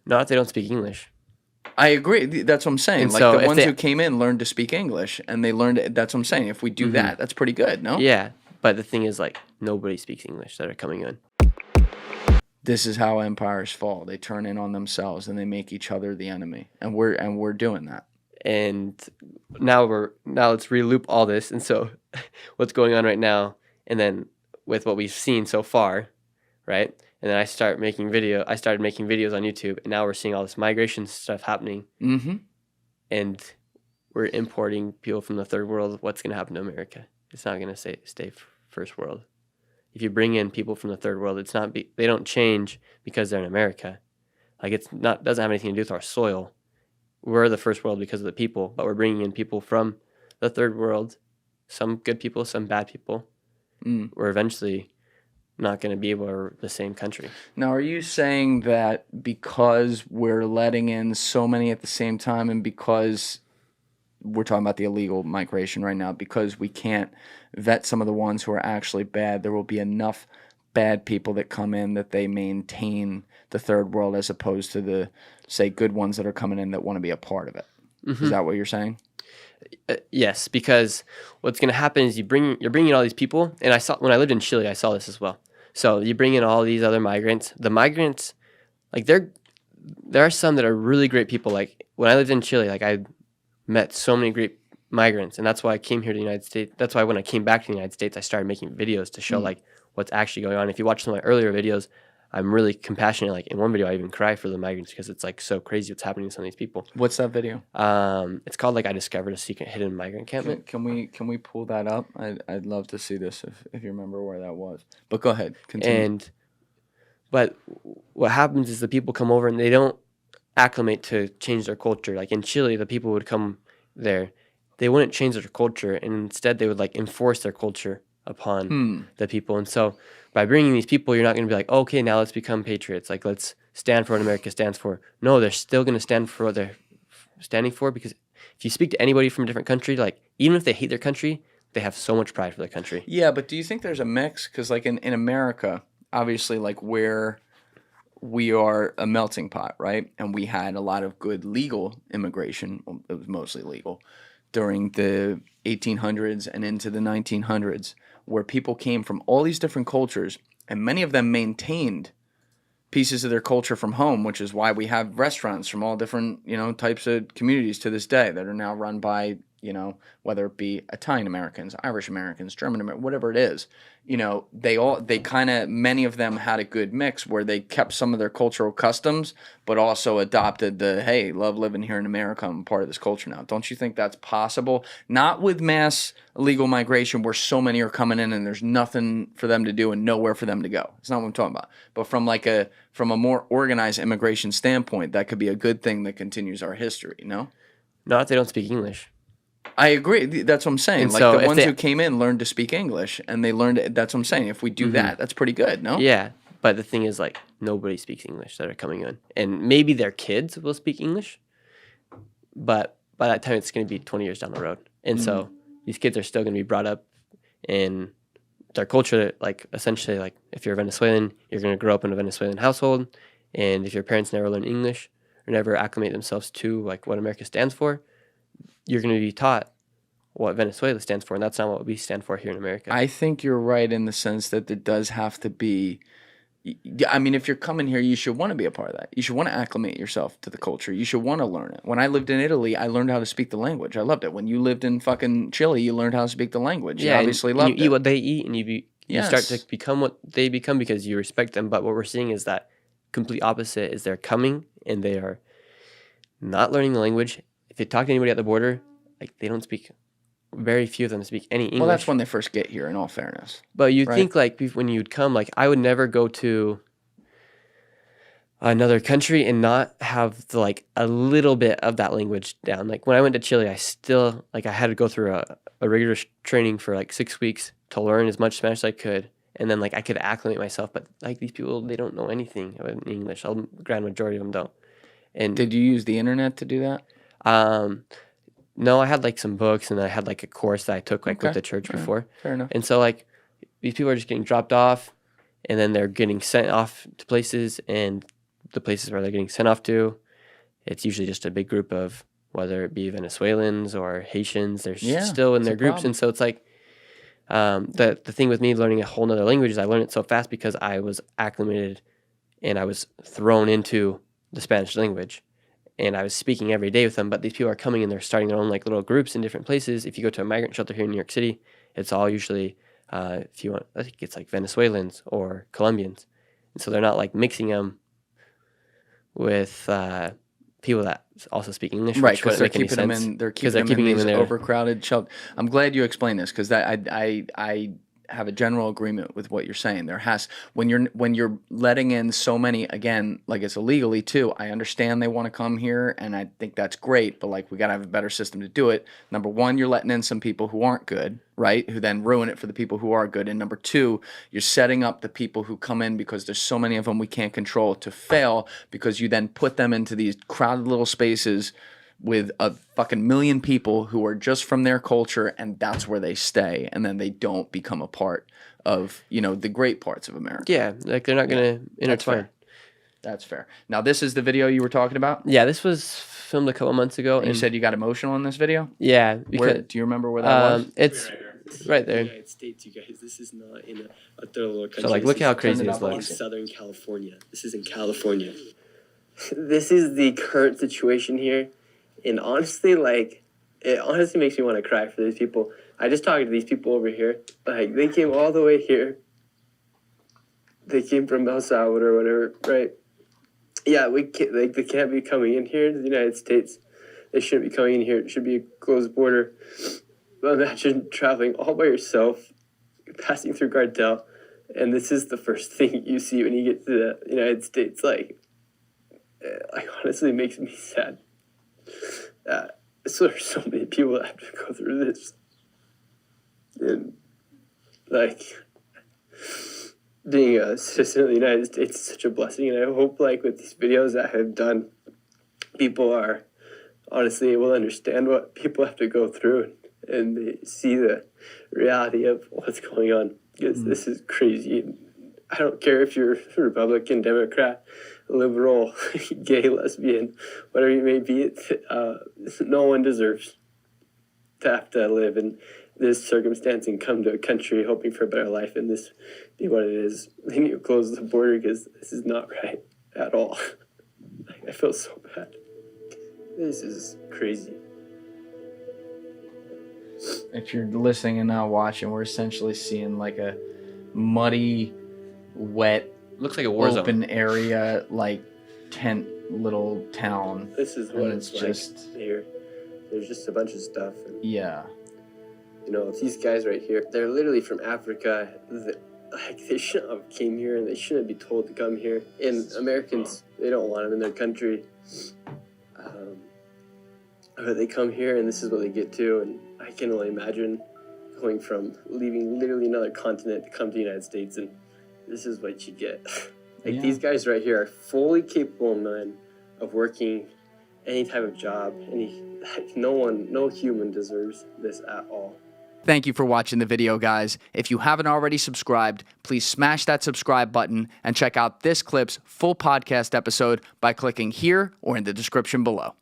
Not if they don't speak English. I agree. That's what I'm saying. And Like so the if ones they- who came in learned to speak English, and they learned. That's what I'm saying. If we do that, that's pretty good, no? Yeah, but the thing is, like, nobody speaks English that are coming in. This is how empires fall. They turn in on themselves and they make each other the enemy, and we're doing that. And now let's reloop all this. And so, what's going on right now? And then with what we've seen so far, right? And then I started making videos on YouTube, and now we're seeing all this migration stuff happening. Mm-hmm. And we're importing people from the third world. What's going to happen to America? It's not going to stay first world. If you bring in people from the third world, they don't change because they're in America. Like, doesn't have anything to do with our soil. We're the first world because of the people, but we're bringing in people from the third world, some good people, some bad people. We're eventually not going to be the same country. Now, are you saying that because we're letting in so many at the same time, and because we're talking about the illegal migration right now, because we can't vet some of the ones who are actually bad, there will be enough bad people that come in that they maintain the third world as opposed to the, say, good ones that are coming in that want to be a part of it? Is that what you're saying? Yes, because what's going to happen is you're bringing in all these people, and when I lived in Chile, I saw this as well. So you bring in all these other migrants. The migrants, like, there are some that are really great people. Like, when I lived in Chile, like, I met so many great migrants, and that's why I came here to the United States. That's why when I came back to the United States, I started making videos to show like what's actually going on. If you watch some of my earlier videos, I'm really compassionate. Like, in one video, I even cry for the migrants because it's like so crazy what's happening to some of these people. What's that video? It's called, like, I discovered a secret hidden migrant encampment. Can we pull that up? I'd love to see this if you remember where that was. But go ahead, continue. But what happens is the people come over and they don't acclimate to change their culture. Like, in Chile, the people would come there, they wouldn't change their culture, and instead they would, like, enforce their culture upon the people. And so by bringing these people, you're not going to be like, oh, okay, now let's become patriots. Like, let's stand for what America stands for. No, they're still going to stand for what they're standing for, because if you speak to anybody from a different country, like, even if they hate their country, they have so much pride for their country. Yeah, but do you think there's a mix? Because, like, in America, obviously, like, we are a melting pot, right? And we had a lot of good legal immigration. Well, it was mostly legal during the 1800s and into the 1900s, where people came from all these different cultures, and many of them maintained pieces of their culture from home, which is why we have restaurants from all different, types of communities to this day that are now run by, whether it be Italian Americans, Irish Americans, German Americans, whatever it is. Many of them had a good mix where they kept some of their cultural customs, but also adopted hey, love living here in America, I'm part of this culture now. Don't you think that's possible? Not with mass illegal migration where so many are coming in and there's nothing for them to do and nowhere for them to go. It's not what I'm talking about. But from a more organized immigration standpoint, that could be a good thing that continues our history, no? Not if they don't speak English. I agree. That's what I'm saying. And like, so the ones who came in learned to speak English, and they learned. That's what I'm saying. If we do that, that's pretty good, no? Yeah, but the thing is, like, nobody speaks English that are coming in. And maybe their kids will speak English, but by that time, it's going to be 20 years down the road. And so these kids are still going to be brought up in their culture. Like, essentially, like, if you're a Venezuelan, you're going to grow up in a Venezuelan household. And if your parents never learn English or never acclimate themselves to, like, what America stands for, you're going to be taught what Venezuela stands for, and that's not what we stand for here in America. I think you're right in the sense that there does have to be. I mean, if you're coming here, you should want to be a part of that. You should want to acclimate yourself to the culture. You should want to learn it. When I lived in Italy, I learned how to speak the language. I loved it. When you lived in fucking Chile, you learned how to speak the language. Yeah, you obviously loved it. You eat what they eat, and you start to become what they become because you respect them. But what we're seeing is that complete opposite is they're coming, and they are not learning the language. If you talk to anybody at the border, like, they don't speak. Very few of them speak any English. Well, that's when they first get here, in all fairness. But you'd think, like, when you'd come, like, I would never go to another country and not have a little bit of that language down. Like, when I went to Chile, I still, like, I had to go through a rigorous training for, like, 6 weeks to learn as much Spanish as I could. And then, like, I could acclimate myself. But, like, these people, they don't know anything about English. The grand majority of them don't. And did you use the internet to do that? No, I had, like, some books, and I had, like, a course that I took, like, with the church before. Fair enough. And so, like, these people are just getting dropped off, and then they're getting sent off to places, and the places where they're getting sent off to, it's usually just a big group of, whether it be Venezuelans or Haitians, they're still in it's their a groups. problem. And so it's like, the thing with me learning a whole nother language is I learned it so fast because I was acclimated and I was thrown into the Spanish language. And I was speaking every day with them, but these people are coming and they're starting their own like little groups in different places. If you go to a migrant shelter here in New York City, it's all usually, if you want, I think it's like Venezuelans or Colombians. And so they're not like mixing them with people that also speak English, Right, which because wouldn't they're make any keeping them sense. in. They're 'Cause keeping them in these there. overcrowded shelters. I'm glad you explained this because that I have a general agreement with what you're saying. There has when you're letting in so many, again, like it's illegally too. I understand they want to come here, and I think that's great. But like we gotta have a better system to do it. Number one, you're letting in some people who aren't good, right? Who then ruin it for the people who are good. And number two, you're setting up the people who come in because there's so many of them we can't control to fail because you then put them into these crowded little spaces with a fucking million people who are just from their culture, and that's where they stay, and then they don't become a part of, you know, the great parts of America. Yeah, like they're not going to intertwine. That's fair. Now, this is the video you were talking about? Yeah, this was filmed a couple months ago. And you said you got emotional in this video? Yeah. Because, do you remember where that was? It's right there. The United States, you guys. This is not in a third world country. So like, look how crazy this in looks. Southern California. This is in California. This is the current situation here. And honestly, like, it honestly makes me want to cry for these people. I just talked to these people over here. Like, they came all the way here. They came from El Salvador or whatever, right? Yeah, we can't, like, they can't be coming in here to the United States. They shouldn't be coming in here. It should be a closed border. But imagine traveling all by yourself, passing through Gardel, and this is the first thing you see when you get to the United States. Like honestly, it makes me sad. So there's so many people that have to go through this. And, like, being a citizen of the United States is such a blessing. And I hope, like, with these videos that I have done, people are honestly able to understand what people have to go through and they see the reality of what's going on. Because this is crazy. I don't care if you're Republican, Democrat, liberal, gay, lesbian, whatever you may be, no one deserves to have to live in this circumstance and come to a country hoping for a better life and this be what it is. They need to close the border because this is not right at all. I feel so bad. This is crazy. If you're listening and not watching, we're essentially seeing like a muddy, wet, Looks like a war open zone. area, like tent little town. This is what And it's just like here. There's just a bunch of stuff. And, yeah. you know, these guys right here, they're literally from Africa. Like, they shouldn't have came here and they shouldn't be told to come here. And Americans, they don't want them in their country. But they come here and this is what they get to. And I can only imagine going from leaving literally another continent to come to the United States, and this is what you get. Like, these guys right here are fully capable men of working any type of job. No human deserves this at all. Thank you for watching the video, guys. If you haven't already subscribed, please smash that subscribe button and check out this clip's full podcast episode by clicking here or in the description below.